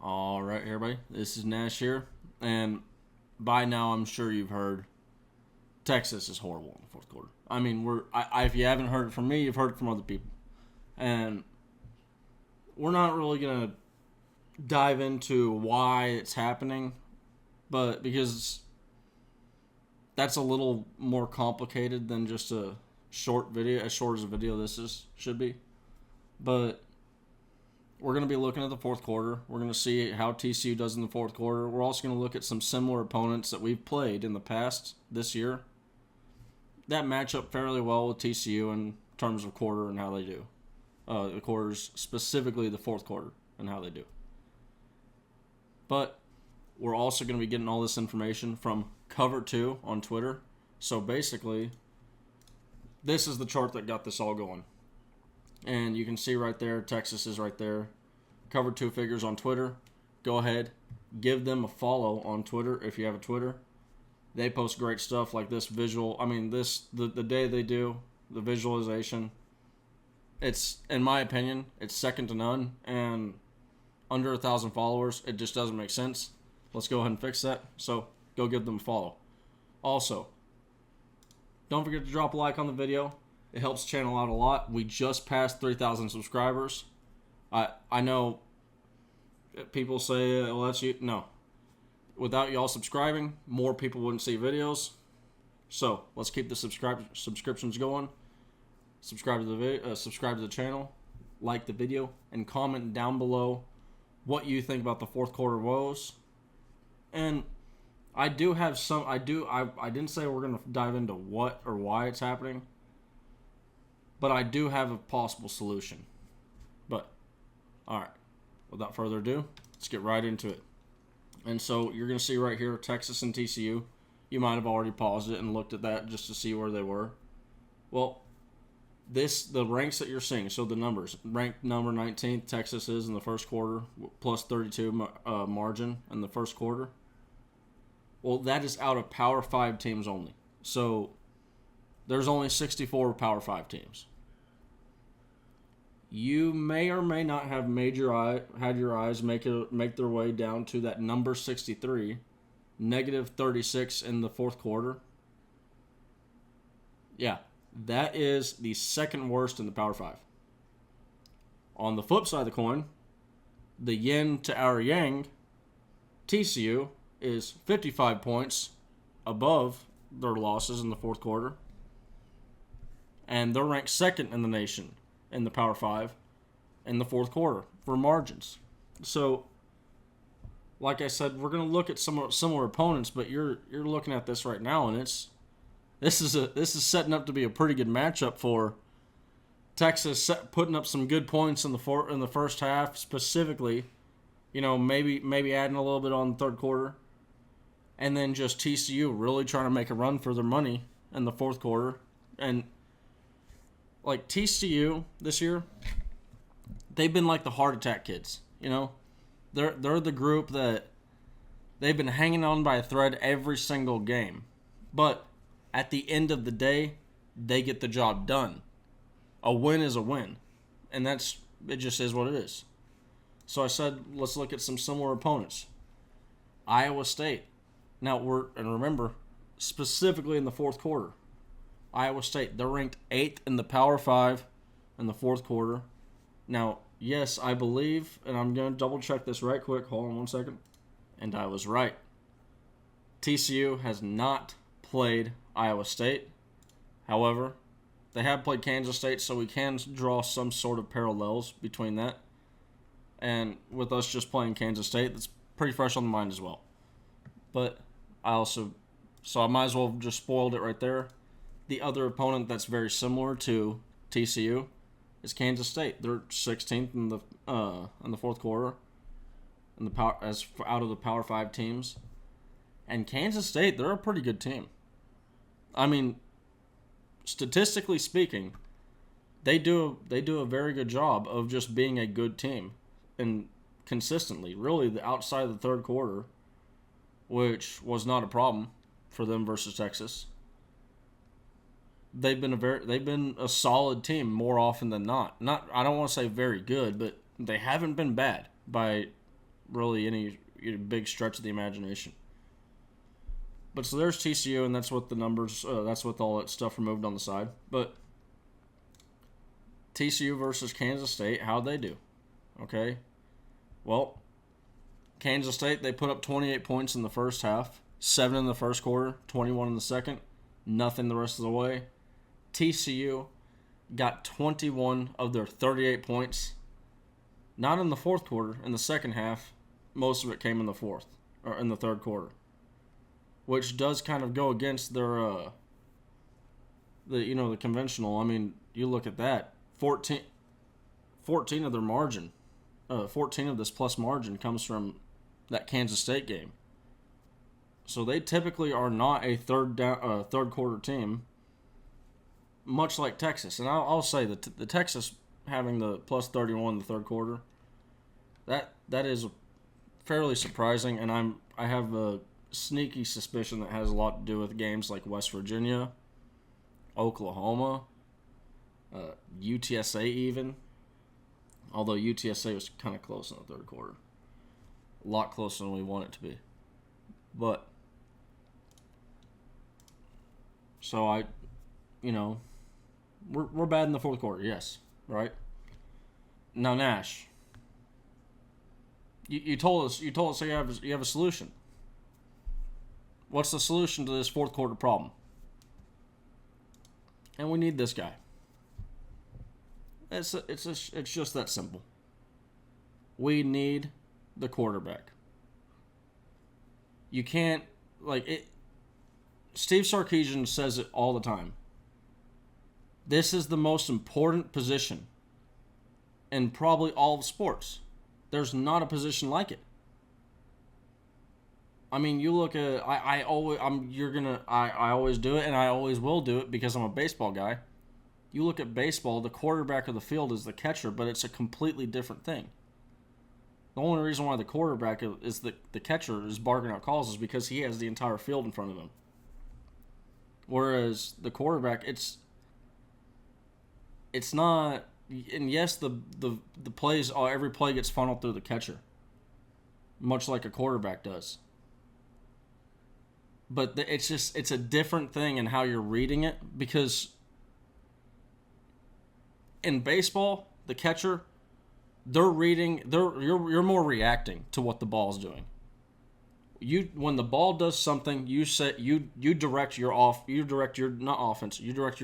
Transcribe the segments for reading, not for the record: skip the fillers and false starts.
All right, everybody. This is Nash here, and by now I'm sure you've heard Texas is horrible in the fourth quarter. I mean, if you haven't heard it from me, you've heard it from other people, and we're not really gonna dive into why it's happening, but because that's a little more complicated than just a short video, as short as a video should be, but we're going to be looking at the fourth quarter. We're going to see how TCU does in the fourth quarter. We're also going to look at some similar opponents that we've played in the past this year that match up fairly well with TCU in terms of quarter and how they do. The quarters, specifically the fourth quarter, and how they do. But we're also going to be getting all this information from Cover 2 on Twitter. So basically, this is the chart that got this all going. And you can see right there, Texas is right there. Cover 2 figures on Twitter. Go ahead, give them a follow on Twitter if you have a Twitter. They post great stuff like this visual. I mean, the day they do, the visualization, it's, in my opinion, it's second to none. And under 1,000 followers, it just doesn't make sense. Let's go ahead and fix that. So go give them a follow. Also, don't forget to drop a like on the video. It helps the channel out a lot. We just passed 3,000 subscribers. I know people say, well, that's you. No. Without y'all subscribing, more people wouldn't see videos. So let's keep the subscriptions going. Subscribe to the channel, like the video, and comment down below what you think about the fourth quarter woes. And I do have some. I didn't say we're gonna dive into what or why it's happening. But I do have a possible solution. But, alright, without further ado, let's get right into it. And so you're going to see right here, Texas and TCU. You might have already paused it and looked at that just to see where they were. Well, the ranks that you're seeing, so the numbers. Ranked number 19th, Texas is in the first quarter, plus 32 margin in the first quarter. Well, that is out of Power 5 teams only. So there's only 64 Power 5 teams. You may or may not have had your eyes make their way down to that number 63, negative 36 in the fourth quarter. Yeah, that is the second worst in the Power 5. On the flip side of the coin, the yin to our yang, TCU is 55 points above their losses in the fourth quarter. And they're ranked second in the nation in the Power 5 in the fourth quarter for margins. So, like I said, we're going to look at some similar opponents, but you're looking at this right now, and this is setting up to be a pretty good matchup for Texas, putting up some good points in the first half, specifically. You know, maybe adding a little bit on the third quarter, and then just TCU really trying to make a run for their money in the fourth quarter. And like TCU this year, they've been like the heart attack kids. You know, they're the group that they've been hanging on by a thread every single game, but at the end of the day, they get the job done. A win is a win, and it just is what it is. So I said, let's look at some similar opponents. Iowa State. Now remember, specifically in the fourth quarter, Iowa State, they're ranked 8th in the Power 5 in the fourth quarter. Now, yes, I believe, and I'm going to double check this right quick. Hold on one second. And I was right. TCU has not played Iowa State. However, they have played Kansas State, so we can draw some sort of parallels between that. And with us just playing Kansas State, that's pretty fresh on the mind as well. But so I might as well just spoiled it right there. The other opponent that's very similar to TCU is Kansas State. They're 16th in the fourth quarter out of the Power 5 teams. And Kansas State, they're a pretty good team. I mean, statistically speaking, they do a very good job of just being a good team and consistently. Really, the outside of the third quarter, which was not a problem for them versus Texas. They've been a solid team more often than not. I don't want to say very good, but they haven't been bad by really any big stretch of the imagination. But so there's TCU, and that's what the numbers, that's with all that stuff removed on the side. But TCU versus Kansas State, how'd they do? Okay. Well, Kansas State, they put up 28 points in the first half, 7 in the first quarter, 21 in the second, nothing the rest of the way. TCU got 21 of their 38 points, not in the fourth quarter, in the second half. Most of it came in the fourth, or in the third quarter, which does kind of go against their, the conventional. I mean, you look at that, 14 of their margin, 14 of this plus margin comes from that Kansas State game. So they typically are not a third quarter team, much like Texas. And I'll say that the Texas having the plus 31 in the third quarter, that is fairly surprising. And I have a sneaky suspicion that has a lot to do with games like West Virginia, Oklahoma, UTSA even. Although UTSA was kind of close in the third quarter. A lot closer than we want it to be. But, so we're bad in the fourth quarter, yes, right? Now, Nash, you told us that you have a solution. What's the solution to this fourth quarter problem? And we need this guy. It's just that simple. We need the quarterback. You can't, Steve Sarkisian says it all the time. This is the most important position in probably all of sports. There's not a position like it. I mean, you look at I always do it, and I always will do it because I'm a baseball guy. You look at baseball, the quarterback of the field is the catcher, but it's a completely different thing. The only reason why the quarterback is the catcher is barking out calls is because he has the entire field in front of him. Whereas the quarterback, it's not. And yes, the plays, every play gets funneled through the catcher, much like a quarterback does. But it's a different thing in how you're reading it, because in baseball, the catcher, you're more reacting to what the ball's doing. When the ball does something, you direct your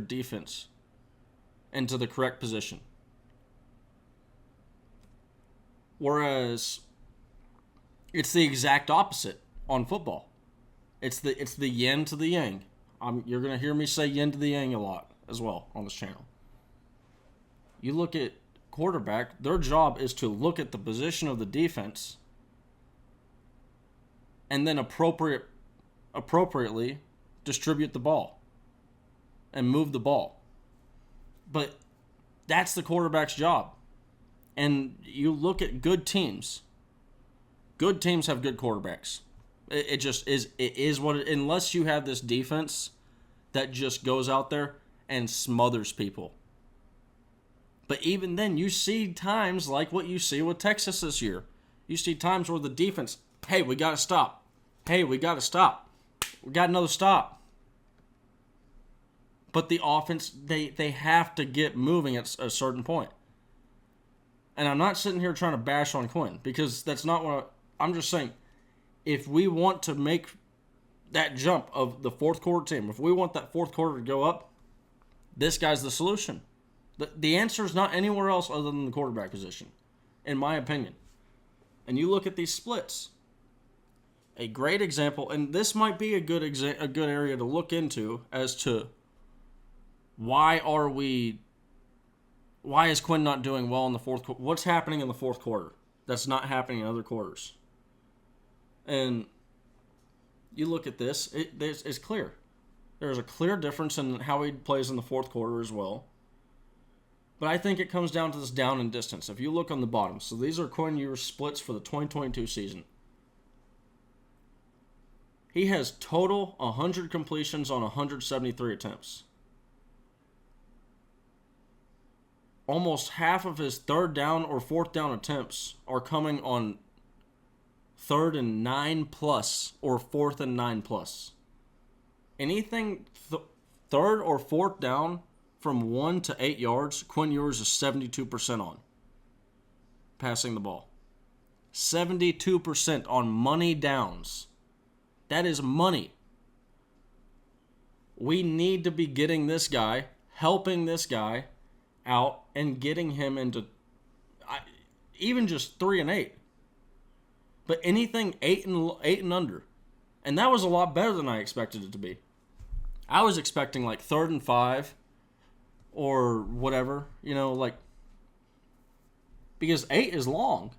defense into the correct position. Whereas it's the exact opposite on football. It's the yin to the yang. You're gonna hear me say yin to the yang a lot as well on this channel. You look at quarterback, their job is to look at the position of the defense and then appropriately distribute the ball and move the ball. But that's the quarterback's job. And you look at good teams. Good teams have good quarterbacks. It just is. It is what it. Unless you have this defense that just goes out there and smothers people. But even then, you see times like what you see with Texas this year. You see times where the defense, hey, we got to stop. Hey, we got to stop. We got another stop. But the offense, they have to get moving at a certain point. And I'm not sitting here trying to bash on Quinn, because that's not what I'm just saying. If we want to make that jump of the fourth quarter team, if we want that fourth quarter to go up, this guy's the solution. The answer is not anywhere else other than the quarterback position, in my opinion. And you look at these splits. A great example, and this might be a good area to look into as to why is Quinn not doing well in the fourth quarter? What's happening in the fourth quarter that's not happening in other quarters? And you look at this, it's clear. There's a clear difference in how he plays in the fourth quarter as well. But I think it comes down to this down and distance. If you look on the bottom, so these are Quinn Ewers splits for the 2022 season. He has total 100 completions on 173 attempts. Almost half of his third down or fourth down attempts are coming on 3rd and 9 plus or 4th and 9 plus. Anything 3rd or 4th down from 1 to 8 yards, Quinn Ewers is 72% on passing the ball. 72% on money downs. That is money. We need to be getting this guy, helping this guy out, and getting him into even just 3 and 8. But anything 8 and under. And that was a lot better than I expected it to be. I was expecting like 3rd and 5 or whatever, like, because 8 is long.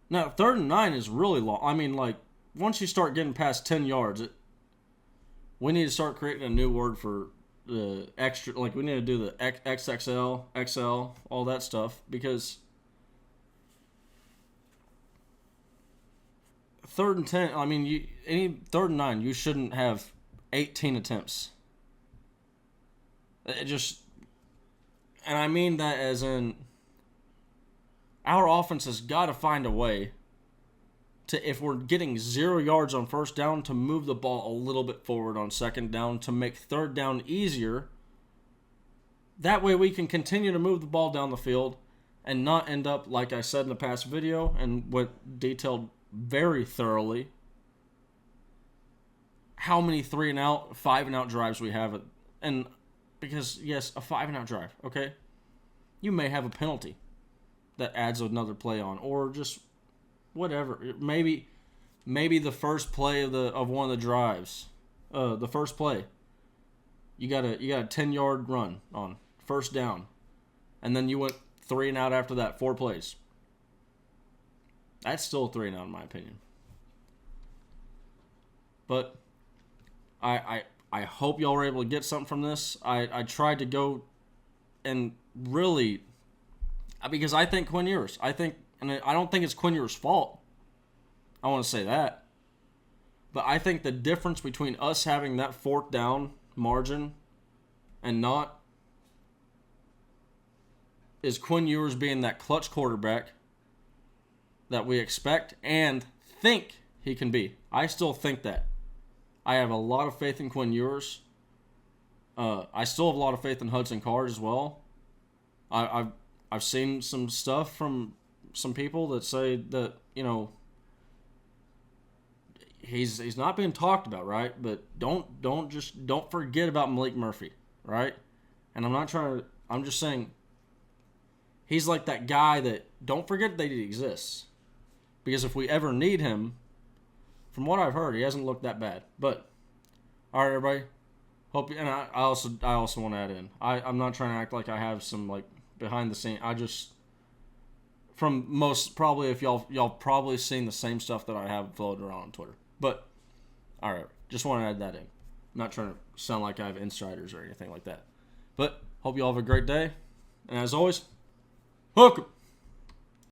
Now, 3rd and 9 is really long. I mean, like, once you start getting past 10 yards, we need to start creating a new word for the extra. Like, we need to do the XXL, XL, all that stuff. Because 3rd and 10, I mean, any 3rd and 9, you shouldn't have 18 attempts. It just, and I mean that as in, our offense has got to find a way to, if we're getting 0 yards on 1st down, to move the ball a little bit forward on 2nd down to make 3rd down easier. That way we can continue to move the ball down the field and not end up, like I said in the past video and what detailed very thoroughly, how many 3 and out, 5 and out drives we have. And because, yes, a 5 and out drive, okay? You may have a penalty that adds another play on, or just whatever. Maybe the first play of one of the drives, the first play, you got a 10-yard run on 1st down, and then you went 3 and out after that, 4 plays. That's still a 3 and out in my opinion. But I hope y'all were able to get something from this. I tried to go and really, because I think Quinn Ewers, and I don't think it's Quinn Ewers' fault. I want to say that. But I think the difference between us having that 4th down margin and not is Quinn Ewers being that clutch quarterback that we expect and think he can be. I still think that. I have a lot of faith in Quinn Ewers. I still have a lot of faith in Hudson Card as well. I've seen some stuff from some people that say that, he's not being talked about, right? But don't forget about Malik Murphy, right? And I'm just saying he's like that guy that don't forget that he exists. Because if we ever need him, from what I've heard, he hasn't looked that bad. But all right, everybody. Hope, and I also want to add in. I'm not trying to act like I have some like behind the scene. I just, from most probably, if y'all probably seen the same stuff that I have floated around on Twitter. But all right, just want to add that in. I'm not trying to sound like I have insiders or anything like that. But hope y'all have a great day. And as always, hook 'em.